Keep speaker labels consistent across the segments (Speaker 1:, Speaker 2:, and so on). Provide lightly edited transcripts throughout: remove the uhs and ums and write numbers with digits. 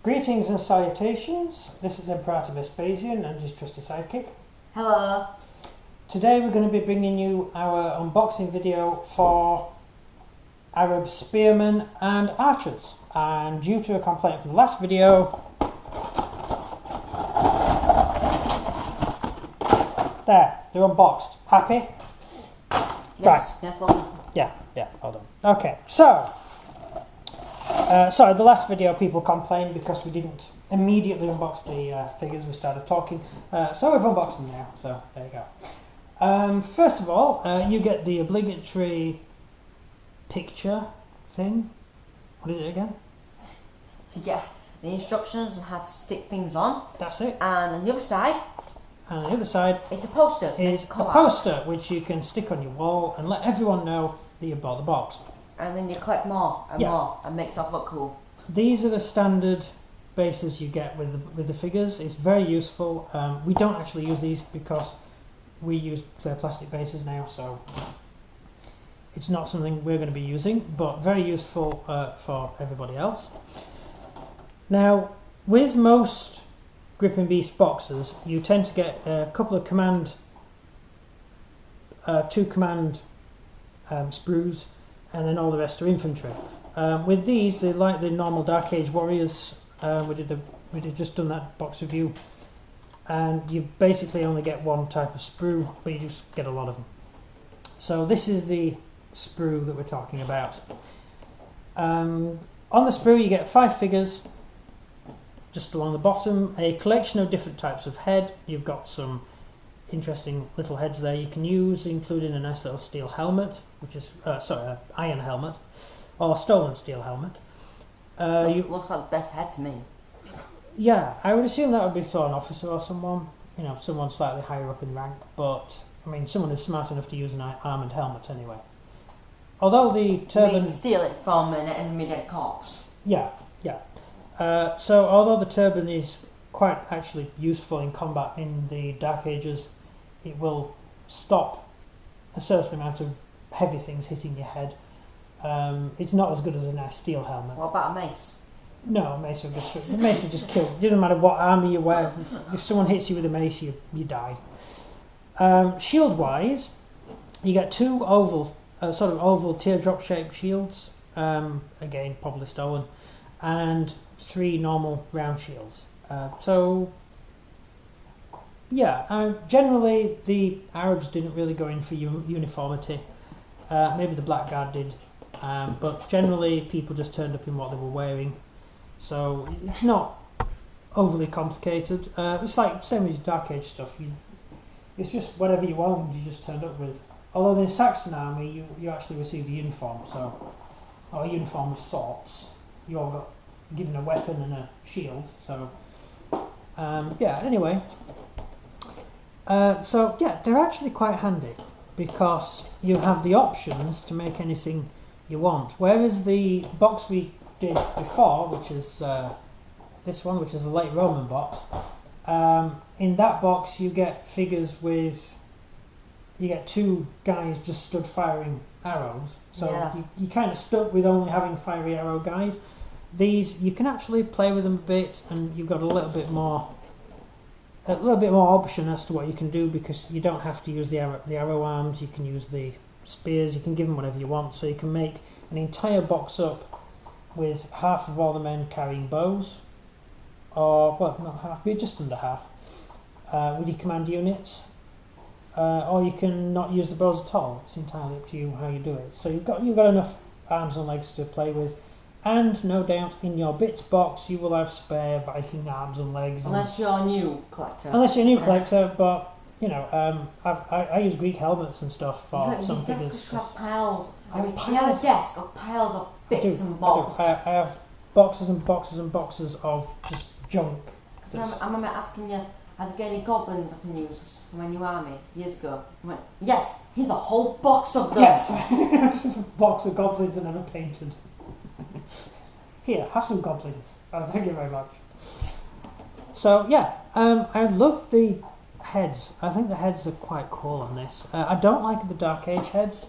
Speaker 1: Greetings and salutations, this is Imperator Vespasian and his trusty sidekick.
Speaker 2: Hello.
Speaker 1: Today we're going to be bringing you our unboxing video for Arab Spearmen and Archers. And due to a complaint from the last video, they're unboxed. Happy?
Speaker 2: Yes, right. Yes, well.
Speaker 1: Yeah, hold on. Okay, so sorry, the last video people complained because we didn't immediately unbox the figures, we started talking. So we've unboxed them now, so there you go. First of all, you get the obligatory picture thing. What is it again?
Speaker 2: You get the instructions on how to stick things on.
Speaker 1: That's it.
Speaker 2: And on the other side...
Speaker 1: And on the other side
Speaker 2: it's a poster.
Speaker 1: Is a poster which you can stick on your wall and let everyone know that you bought the box.
Speaker 2: And then you collect more and more and make stuff look cool.
Speaker 1: These are the standard bases you get with the figures. It's very useful. We don't actually use these because we use clear plastic bases now, so it's not something we're going to be using, but very useful for everybody else. Now, with most Gripping Beast boxes, you tend to get a couple of two command sprues, and then all the rest are infantry. With these, they're like the normal Dark Age Warriors. We did just done that box review, and you basically only get one type of sprue, but you just get a lot of them. So this is the sprue that we're talking about. On the sprue, you get 5 figures. Just along the bottom, a collection of different types of head. You've got some interesting little heads there you can use, including a nice little steel helmet, which is iron helmet, or stolen steel helmet.
Speaker 2: Looks like the best head to me.
Speaker 1: Yeah, I would assume that would be for an officer or someone, someone slightly higher up in rank, but I mean someone who's smart enough to use an armoured helmet anyway. Although the turban...
Speaker 2: You mean steal it from an enemy dead corpse?
Speaker 1: Yeah. So although the turban is quite actually useful in combat in the Dark Ages, it will stop a certain amount of heavy things hitting your head. It's not as good as a nice steel helmet.
Speaker 2: What about a mace?
Speaker 1: No, a mace would just kill. It doesn't matter what armour you wear. If someone hits you with a mace, you die. Shield wise, you get 2 oval teardrop shaped shields. Again, probably stolen. And 3 normal round shields. Generally the Arabs didn't really go in for uniformity. Maybe the Black Guard did, but generally people just turned up in what they were wearing. So it's not overly complicated. It's like same as Dark Age stuff. It's just whatever you owned, you just turned up with. Although in the Saxon army, you actually received a uniform, or a uniform of sorts. You all got given a weapon and a shield, so anyway. They're actually quite handy because you have the options to make anything you want. Whereas the box we did before, which is this one, which is a late Roman box, in that box you get figures with, you get 2 guys just stood firing arrows. So you kind of stuck with only having fiery arrow guys. These, you can actually play with them a bit, and you've got a little bit more option as to what you can do, because you don't have to use the arrow arms. You can use the spears. You can give them whatever you want. So you can make an entire box up with half of all the men carrying bows, or well, not half, but just under half, with your command units. Or you can not use the bows at all. It's entirely up to you how you do it. So you've got enough arms and legs to play with, and no doubt in your bits box you will have spare Viking arms and legs.
Speaker 2: Unless you're a new collector.
Speaker 1: Unless you're a new collector, but I use Greek helmets and stuff for some figures.
Speaker 2: You have piles. You have a desk of piles of bits and bobs.
Speaker 1: I have boxes and boxes and boxes of just junk.
Speaker 2: I remember asking you, have you got any goblins I can use for my new army years ago? I went, yes, here's a whole box of them.
Speaker 1: Yes, just a box of goblins I never painted. Here, have some goblins. Oh, thank you very much. So I love the heads. I think the heads are quite cool on this. I don't like the Dark Age heads.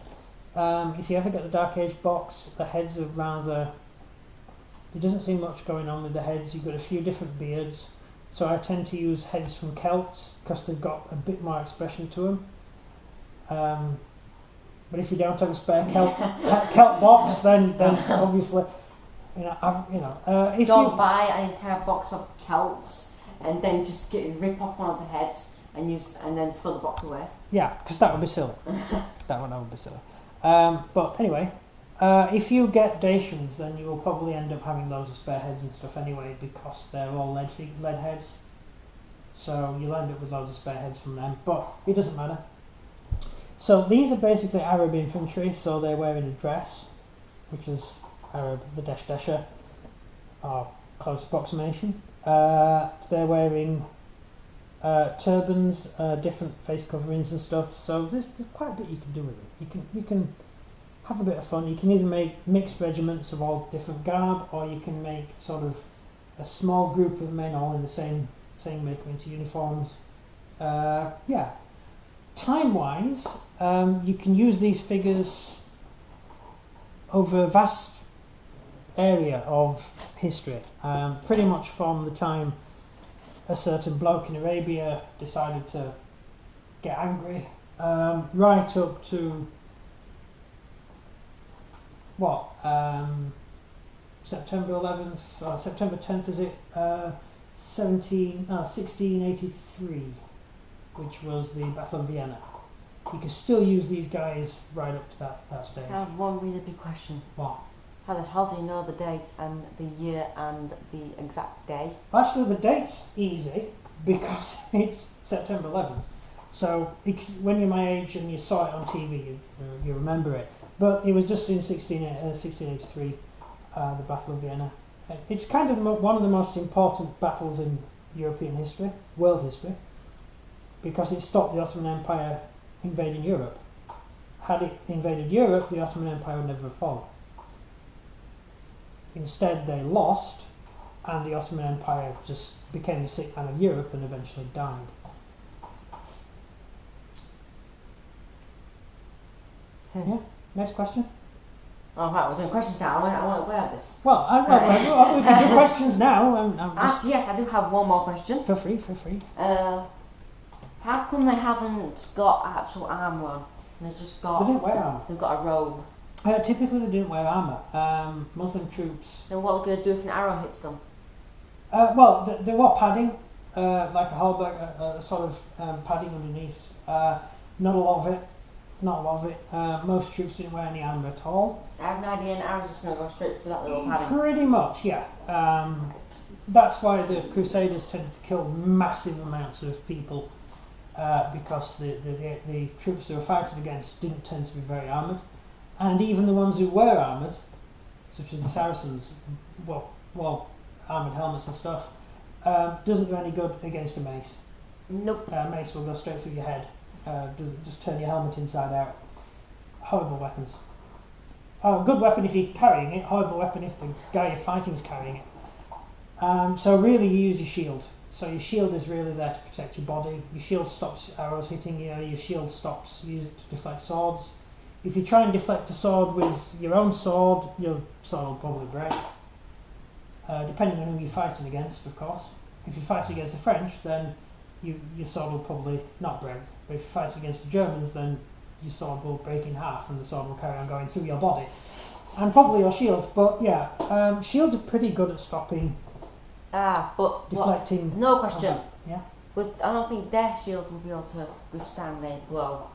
Speaker 1: If you ever get the Dark Age box, the heads are rather There doesn't seem much going on with the heads. You've got a few different beards. So I tend to use heads from Celts because they've got a bit more expression to them. But if you don't have a spare Celt box, then obviously, if
Speaker 2: don't
Speaker 1: you
Speaker 2: buy an entire box of Celts and then just rip off one of the heads and then throw the box away.
Speaker 1: Yeah, because that would be silly. that would be silly. But anyway, if you get Dacians, then you will probably end up having loads of spare heads and stuff anyway, because they're all lead heads. So you'll end up with loads of spare heads from them, but it doesn't matter. So these are basically Arab infantry, so they're wearing a dress, which is Arab, the Desher, or close approximation. They're wearing turbans, different face coverings and stuff, so there's quite a bit you can do with it. You can have a bit of fun. You can either make mixed regiments of all different garb, or you can make sort of a small group of men all in the same make them into uniforms. Time-wise, you can use these figures over a vast area of history, pretty much from the time a certain bloke in Arabia decided to get angry, right up to September 11th, or September 10th is it, 1683, which was the Battle of Vienna. You can still use these guys right up to that stage.
Speaker 2: I have one really big question.
Speaker 1: What?
Speaker 2: How the hell do you know the date and the year and the exact day?
Speaker 1: Actually, the date's easy because it's September 11th. So when you're my age and you saw it on TV, you remember it. But it was just in 1683, the Battle of Vienna. It's kind of one of the most important battles in European history, world history, because it stopped the Ottoman Empire invading Europe. Had it invaded Europe, the Ottoman Empire would never have fallen. Instead, they lost, and the Ottoman Empire just became the sick man of Europe and eventually died. Yeah. Next question.
Speaker 2: Oh right, we're doing questions now. I want to wear this.
Speaker 1: Well, we can do questions now.
Speaker 2: Actually, yes, I do have one more question.
Speaker 1: Feel free.
Speaker 2: How come they haven't got actual armour on? They've just got.
Speaker 1: They didn't wear armour.
Speaker 2: They've got a robe.
Speaker 1: Typically, they didn't wear armour. Muslim troops.
Speaker 2: Then what are they going to do if an arrow hits them?
Speaker 1: They wore padding, like a halberd, sort of padding underneath. Not a lot of it. Most troops didn't wear any armour at all.
Speaker 2: I have an idea an arrow's just going to go straight through that little padding.
Speaker 1: Pretty much, yeah. That's why the Crusaders tended to kill massive amounts of people, because the troops they were fighting against didn't tend to be very armoured. And even the ones who were armoured, such as the Saracens, armoured helmets and stuff, doesn't do any good against a mace.
Speaker 2: Nope.
Speaker 1: Mace will go straight through your head. Just turn your helmet inside out. Horrible weapons. Good weapon if you're carrying it, horrible weapon if the guy you're fighting is carrying it. So really you use your shield. So your shield is really there to protect your body. Your shield stops arrows hitting you, your shield stops, use it to deflect swords. If you try and deflect a sword with your own sword, your sword will probably break. Depending on who you're fighting against, of course. If you're fighting against the French, then your sword will probably not break. But if you're fighting against the Germans, then your sword will break in half and the sword will carry on going through your body. And probably your shield, but yeah, shields are pretty good at stopping,
Speaker 2: but
Speaker 1: deflecting.
Speaker 2: What? No question.
Speaker 1: Yeah.
Speaker 2: But I don't think their shield will be able to withstand a blow.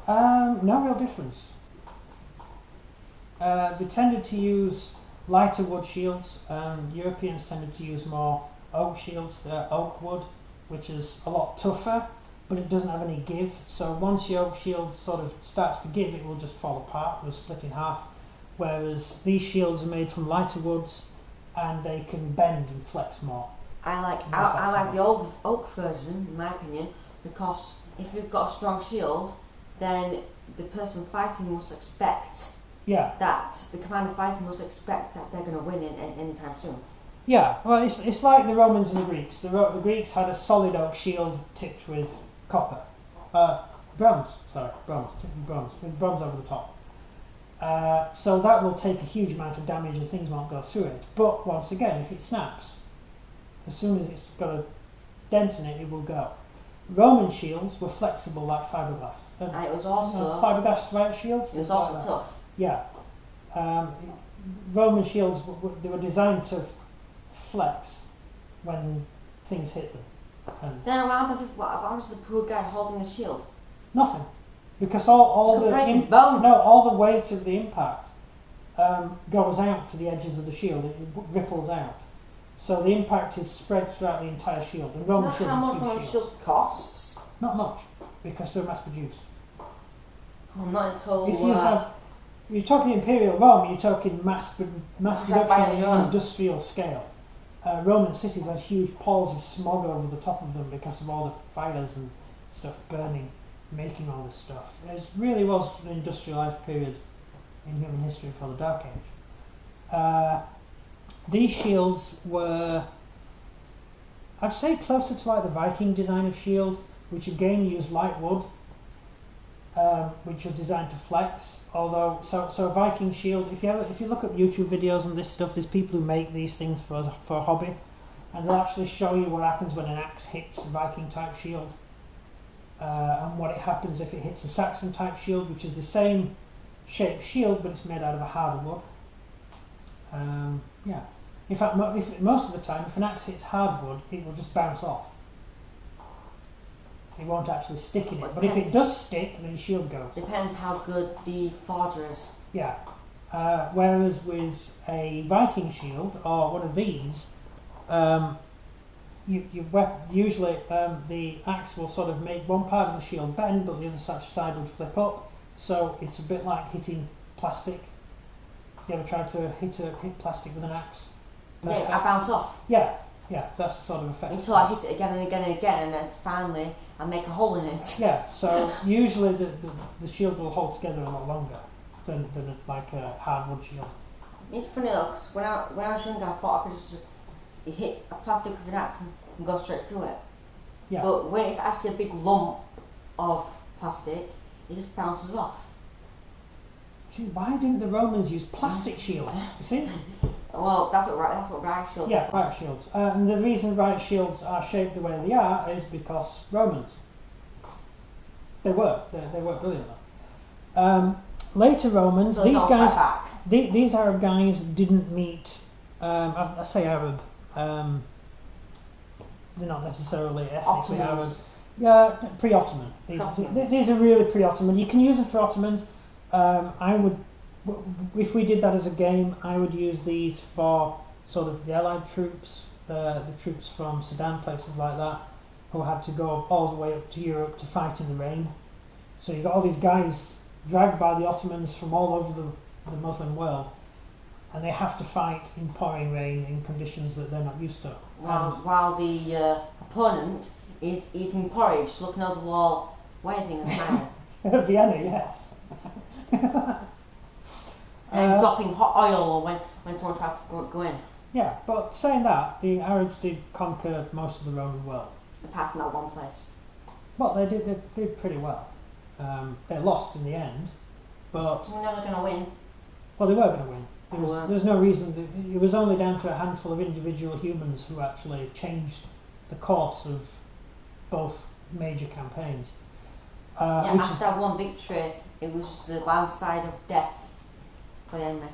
Speaker 1: No real difference. They tended to use lighter wood shields. Europeans tended to use more oak shields, oak wood, which is a lot tougher, but it doesn't have any give. So once your oak shield sort of starts to give, it will just fall apart, it will split in half. Whereas these shields are made from lighter woods, and they can bend and flex more.
Speaker 2: I like the oak version, in my opinion, because if you've got a strong shield, then the person fighting must expect that the commander fighting must expect that they're going to win anytime soon.
Speaker 1: Yeah, well, it's like the Romans and the Greeks. The Greeks had a solid oak shield tipped with bronze, with bronze over the top. So that will take a huge amount of damage and things won't go through it. But once again, if it snaps, as soon as it's got a dent in it, it will go. Roman shields were flexible like fiberglass.
Speaker 2: And it was also
Speaker 1: fiberglass riot shields.
Speaker 2: It was also tough.
Speaker 1: Yeah. Roman shields they were designed to flex when things hit them. And
Speaker 2: then what happens to the poor guy holding the shield?
Speaker 1: Nothing, because all the weight of the impact goes out to the edges of the shield. It ripples out. So the impact is spread throughout the entire shield. And Roman shields,
Speaker 2: how much Roman shield costs?
Speaker 1: Not much, because they're mass produced.
Speaker 2: Well, not until.
Speaker 1: If you you're talking Imperial Rome, you're talking mass production on industrial scale. Roman cities had huge palls of smog over the top of them because of all the fires and stuff burning, making all this stuff. It really was an industrialised period in human history for the Dark Age. These shields were, I'd say, closer to like the Viking design of shield, which again used light wood, which was designed to flex. Although, so a Viking shield, if you look at YouTube videos and this stuff, there's people who make these things for a hobby, and they'll actually show you what happens when an axe hits a Viking type shield, and what it happens if it hits a Saxon type shield, which is the same shaped shield, but it's made out of a harder wood. Yeah. In fact, most of the time, if an axe hits hardwood, it will just bounce off. It won't actually stick in it. But if it does stick, then the shield goes.
Speaker 2: Depends how good the forger is.
Speaker 1: Yeah. Whereas with a Viking shield, or one of these, usually the axe will sort of make one part of the shield bend, but the other side would flip up. So it's a bit like hitting plastic. You ever tried to hit plastic with an axe?
Speaker 2: Yeah, I bounce off.
Speaker 1: Yeah, that's the sort of effect.
Speaker 2: Until I hit it again and again and again, and then finally I make a hole in it.
Speaker 1: Yeah, so usually the shield will hold together a lot longer than like a hardwood shield.
Speaker 2: It's funny though, because when I was younger, I thought I could just hit a plastic with an axe and go straight through it.
Speaker 1: Yeah.
Speaker 2: But when it's actually a big lump of plastic, it just bounces off.
Speaker 1: See, why didn't the Romans use plastic shields? You see?
Speaker 2: Well, that's what riot shields are.
Speaker 1: Yeah, riot shields. And the reason riot shields are shaped the way they are is because Romans. They work brilliantly. Later Romans,
Speaker 2: So
Speaker 1: these Arab guys didn't meet. I say Arab. They're not necessarily ethnically Arab. Yeah, pre-Ottoman. These are really pre-Ottoman. You can use them for Ottomans. I would, if we did that as a game, I would use these for sort of the Allied troops, the troops from Sudan, places like that, who had to go all the way up to Europe to fight in the rain. So you've got all these guys dragged by the Ottomans from all over the Muslim world, and they have to fight in pouring rain in conditions that they're not used to.
Speaker 2: While the opponent is eating porridge, looking over the wall, waving and smiling.
Speaker 1: Vienna, yes.
Speaker 2: And dropping hot oil when someone tries to go in.
Speaker 1: Yeah, but saying that, the Arabs did conquer most of the Roman world.
Speaker 2: Apart from that one place.
Speaker 1: Well, they did pretty well. They lost in the end, but...
Speaker 2: We're never going to win.
Speaker 1: Well, they were going to win. There's no reason... It was only down to a handful of individual humans who actually changed the course of both major campaigns.
Speaker 2: After that one victory, it was just the landslide of death for the enemy.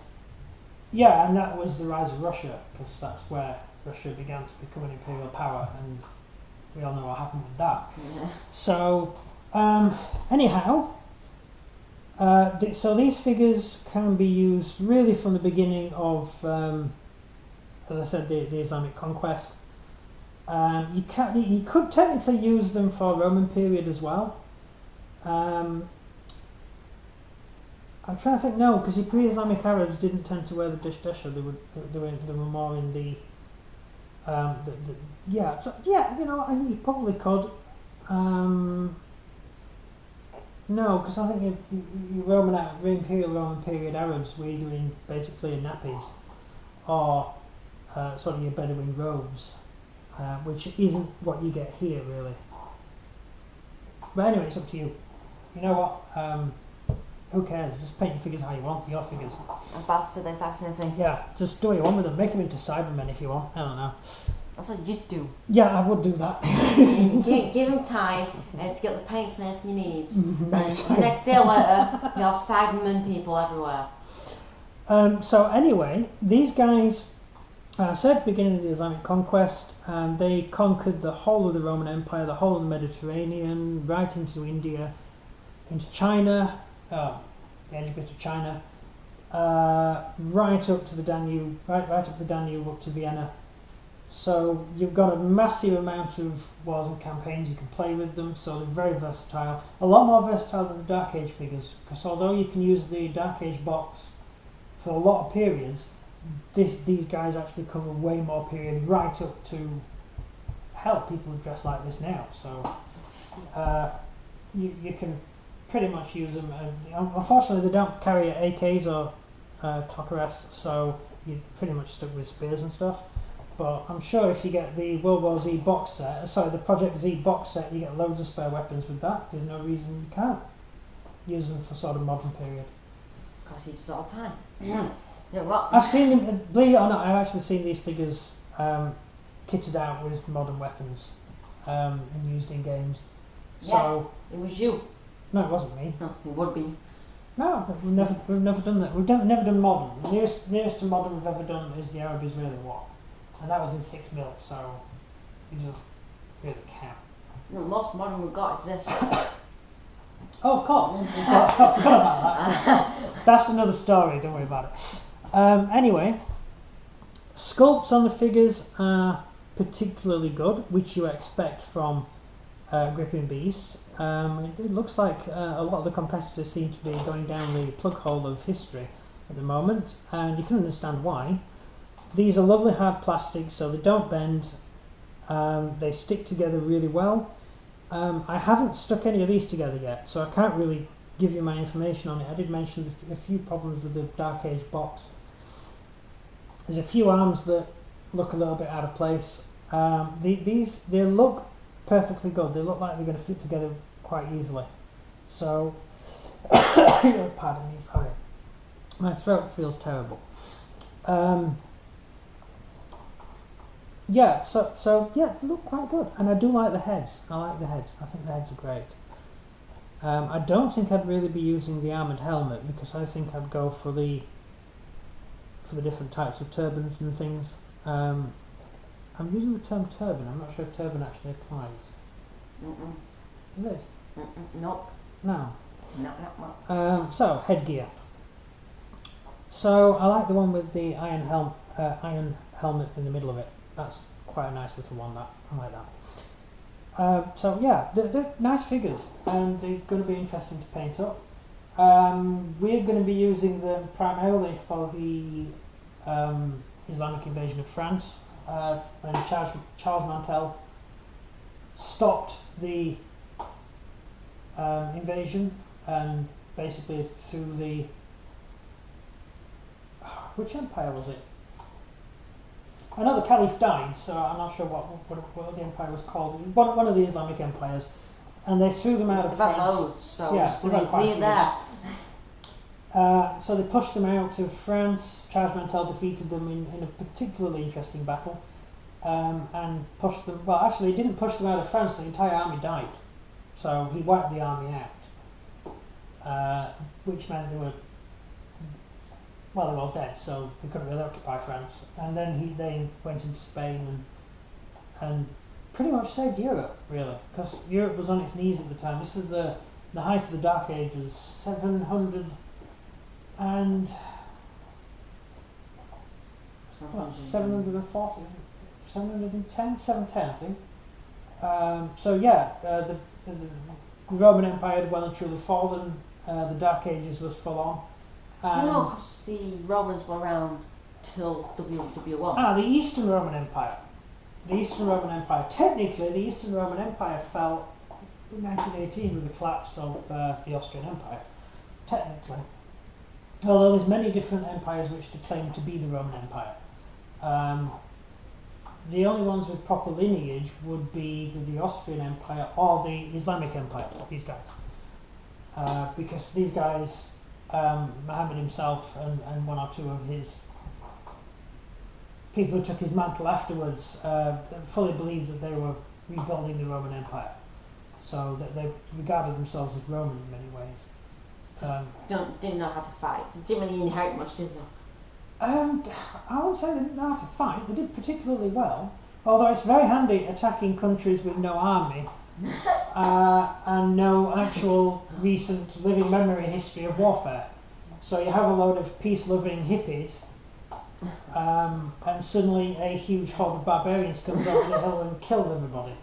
Speaker 1: Yeah, and that was the rise of Russia, because that's where Russia began to become an imperial power, and we all know what happened with that.
Speaker 2: Yeah.
Speaker 1: So, anyhow, so these figures can be used really from the beginning of, as I said, the Islamic conquest. You could technically use them for Roman period as well. I'm trying to think. No, because the pre-Islamic Arabs didn't tend to wear the dishdesha. They were more in the yeah. So, yeah, you probably could. No, because I think you Imperial Roman period Arabs were either basically in nappies or sort of your Bedouin robes, which isn't what you get here really. But anyway, it's up to you. You know what? who cares? Just paint your figures how you want, your figures.
Speaker 2: I'm about to say the exact same thing.
Speaker 1: Yeah, just do what you want with them. Make them into Cybermen if you want. I don't know.
Speaker 2: That's what you'd do.
Speaker 1: Yeah, I would do that.
Speaker 2: give them time to get the paints and everything you need. And the next day or later, you have Cybermen people everywhere.
Speaker 1: So anyway, these guys, said at the beginning of the Islamic conquest, they conquered the whole of the Roman Empire, the whole of the Mediterranean, right into India, into China, the edge bit of China, right up to the Danube, right up the Danube up to Vienna. So you've got a massive amount of wars and campaigns. You can play with them, so they're very versatile. A lot more versatile than the Dark Age figures, because although you can use the Dark Age box for a lot of periods, these guys actually cover way more periods, right up to hell, people who dress like this now. So you can pretty much use them. Unfortunately, they don't carry AKs or Tokarevs, so you're pretty much stuck with spears and stuff. But I'm sure if you get the World War Z box set, the Project Z box set, you get loads of spare weapons with that. There's no reason you can't use them for sort of modern period.
Speaker 2: Because you use it all the time. Yeah, well,
Speaker 1: I've seen them, believe it or not, I've actually seen these figures kitted out with modern weapons and used in games. So
Speaker 2: it was you.
Speaker 1: No, it wasn't me.
Speaker 2: No, it would be.
Speaker 1: No, we've never done that. We've never done modern. The nearest to modern we've ever done is the Arab-Israeli War. And that was in 6mm, so it doesn't really count.
Speaker 2: No, the most modern we've got is this.
Speaker 1: Oh, of course. I forgot about that. That's another story, don't worry about it. Anyway, sculpts on the figures are particularly good, which you expect from Gripping Beast. It looks like a lot of the competitors seem to be going down the plug hole of history at the moment, and you can understand why. These are lovely hard plastic, so they don't bend. They stick together really well. I haven't stuck any of these together yet, so I can't really give you my information on it. I did mention a few problems with the Dark Age box. There's a few arms that look a little bit out of place. They look perfectly good. They look like they're going to fit together quite easily. So, pardon me, sorry. My throat feels terrible. Yeah, so yeah, they look quite good, and I do like the heads. I like the heads. I think the heads are great. I don't think I'd really be using the armoured helmet, because I think I'd go for the different types of turbans and things. I'm using the term turban. I'm not sure if turban actually applies. Is it?
Speaker 2: Nope.
Speaker 1: No.
Speaker 2: No.
Speaker 1: So headgear. So I like the one with the iron helmet in the middle of it. That's quite a nice little one. That I like that. So yeah, they're nice figures, and they're going to be interesting to paint up. We're going to be using them primarily for the Islamic invasion of France, when Charles Mantel stopped the invasion, and basically through the which empire was it? I know the Caliph died, so I'm not sure what the empire was called. One of the Islamic empires, and they threw them out of France.
Speaker 2: Loads, so
Speaker 1: yeah,
Speaker 2: just leave there.
Speaker 1: So they pushed them out of France. Charles Mantel defeated them in a particularly interesting battle, and pushed them. Well, actually, he didn't push them out of France. The entire army died, so he wiped the army out, which meant they were all dead. So they couldn't really occupy France. And then they went into Spain and pretty much saved Europe, really, because Europe was on its knees at the time. This is the height of the Dark Ages, 700 and 740, 710, 710, I think. So yeah, the Roman Empire had well and truly fallen. The Dark Ages was full on.
Speaker 2: No, because the Romans were around till WW1.
Speaker 1: The Eastern Roman Empire. The Eastern Roman Empire. Technically, the Eastern Roman Empire fell in 1918 with the collapse of the Austrian Empire. Technically. Although there's many different empires which claim to be the Roman Empire. The only ones with proper lineage would be either the Austrian Empire or the Islamic Empire, these guys. Because these guys Muhammad himself and one or two of his people who took his mantle afterwards fully believed that they were rebuilding the Roman Empire. So that they regarded themselves as Roman in many ways.
Speaker 2: Didn't know how to fight. Didn't really inherit much, did they?
Speaker 1: I would say they didn't know how to fight. They did particularly well, although it's very handy attacking countries with no army and no actual recent living memory history of warfare. So you have a load of peace-loving hippies, and suddenly a huge horde of barbarians comes over the hill and kills everybody.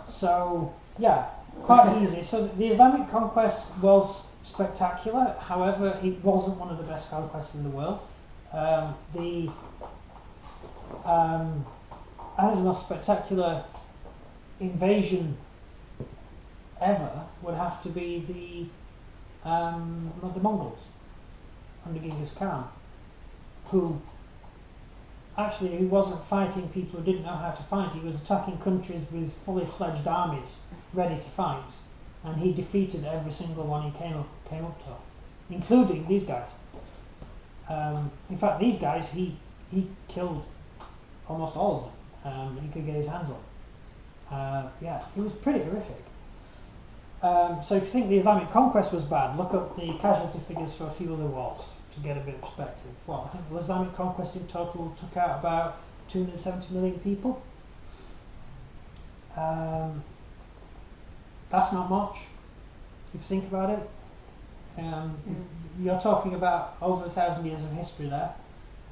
Speaker 1: So yeah, quite easy. So the Islamic conquest was spectacular. However, it wasn't one of the best conquests in the world. I think the most spectacular invasion ever would have to be the Mongols under Genghis Khan, who wasn't fighting people who didn't know how to fight. He was attacking countries with fully fledged armies ready to fight, and he defeated every single one he came up to, including these guys. In fact, these guys he killed almost all of them. He could get his hands on. Yeah, it was pretty horrific. So if you think the Islamic conquest was bad, look up the casualty figures for a few other wars to get a bit of perspective. Well, I think the Islamic conquest in total took out about 270 million people. That's not much, if you think about it. You're talking about over 1,000 years of history there.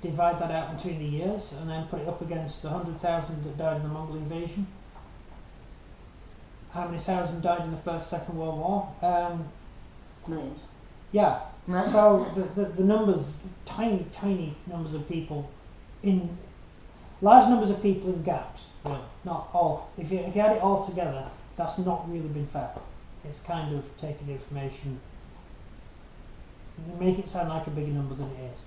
Speaker 1: Divide that out between the years and then put it up against the 100,000 that died in the Mongol invasion. How many thousand died in the First, Second World War?
Speaker 2: Millions.
Speaker 1: Yeah. So the numbers, tiny numbers of people large numbers of people in gaps. Really. Not all. If you add it all together, that's not really been fair. It's kind of taking the information, make it sound like a bigger number than it is.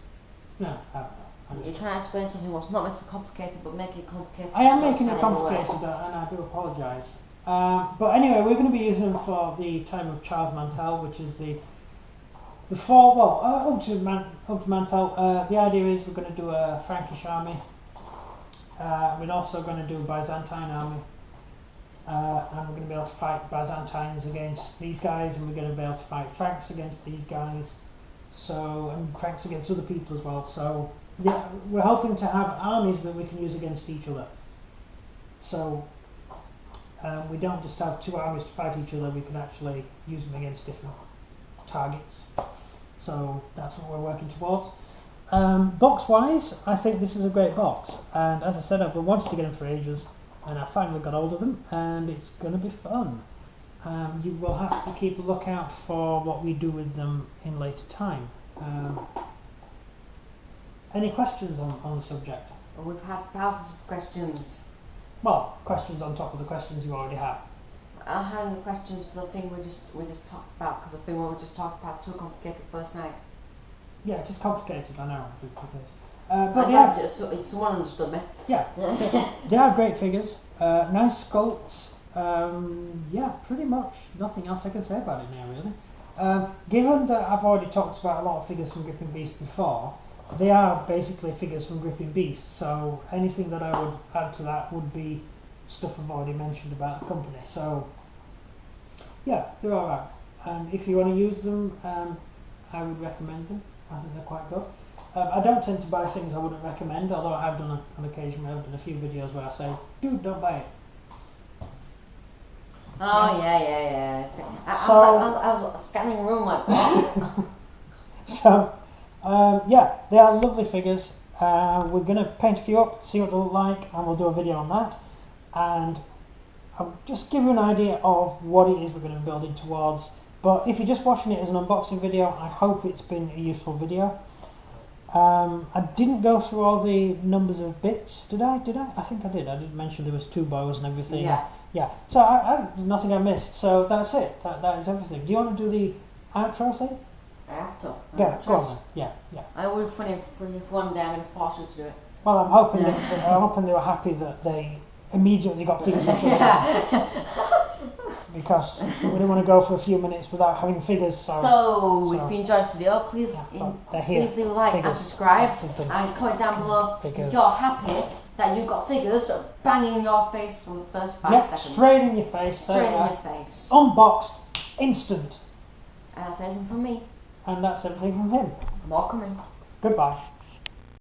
Speaker 1: No, I don't know.
Speaker 2: You're trying to explain something what's not meant to be complicated, but make it complicated.
Speaker 1: I am making it complicated, and I do apologise. But anyway, we're going to be using them for the time of Charles Mantell, which is up to Mantell. The idea is we're going to do a Frankish army. We're also going to do a Byzantine army. And we're going to be able to fight Byzantines against these guys, and we're going to be able to fight Franks against these guys. So, and Franks against other people as well. So, yeah, we're hoping to have armies that we can use against each other. So, we don't just have two armies to fight each other, we can actually use them against different targets. So, that's what we're working towards. Box-wise, I think this is a great box. And as I said, I've been wanting to get them for ages, and I finally got hold of them, and it's going to be fun. You will have to keep a lookout for what we do with them in later time. Any questions on the subject?
Speaker 2: Well, we've had thousands of questions.
Speaker 1: Well, questions on top of the questions you already have.
Speaker 2: I'll hang the questions for the thing we just talked about, because the thing we just talked about is too complicated first night.
Speaker 1: Yeah, it's just complicated, I know.
Speaker 2: But someone understood me.
Speaker 1: Yeah, they are great figures. Nice sculpts. Yeah, pretty much nothing else I can say about it now, really. Given that I've already talked about a lot of figures from Gripping Beast before, they are basically figures from Gripping Beast, so anything that I would add to that would be stuff I've already mentioned about the company. So, yeah, they're alright. If you want to use them, I would recommend them. I think they're quite good. I don't tend to buy things I wouldn't recommend, although I have done on occasion where I've done a few videos where I say, dude, don't buy it.
Speaker 2: Oh, yeah. I was scanning the room like, what?
Speaker 1: So, yeah, they are lovely figures. We're going to paint a few up, see what they look like, and we'll do a video on that. And I'll just give you an idea of what it is we're going to be building towards. But if you're just watching it as an unboxing video, I hope it's been a useful video. I didn't go through all the numbers of bits, did I? I think I did. I did mention there was 2 bows and everything. Yeah. So there's nothing I missed. So that's it. That is everything. Do you want to do the outro thing?
Speaker 2: I have to.
Speaker 1: Yeah, go on then. Yeah.
Speaker 2: I would be funny if one day I'm going to force you to do it.
Speaker 1: Well, I'm hoping they were happy that they immediately got figures of because we didn't want to go for a few minutes without having figures.
Speaker 2: So if you enjoyed this video, please
Speaker 1: please
Speaker 2: leave a like and subscribe and comment down below if you're happy that you got figures banging in your face for the first 5 seconds.
Speaker 1: Straight in your face.
Speaker 2: Straight in your face.
Speaker 1: Unboxed, instant.
Speaker 2: And that's everything from me.
Speaker 1: And that's everything from him.
Speaker 2: More coming.
Speaker 1: Goodbye.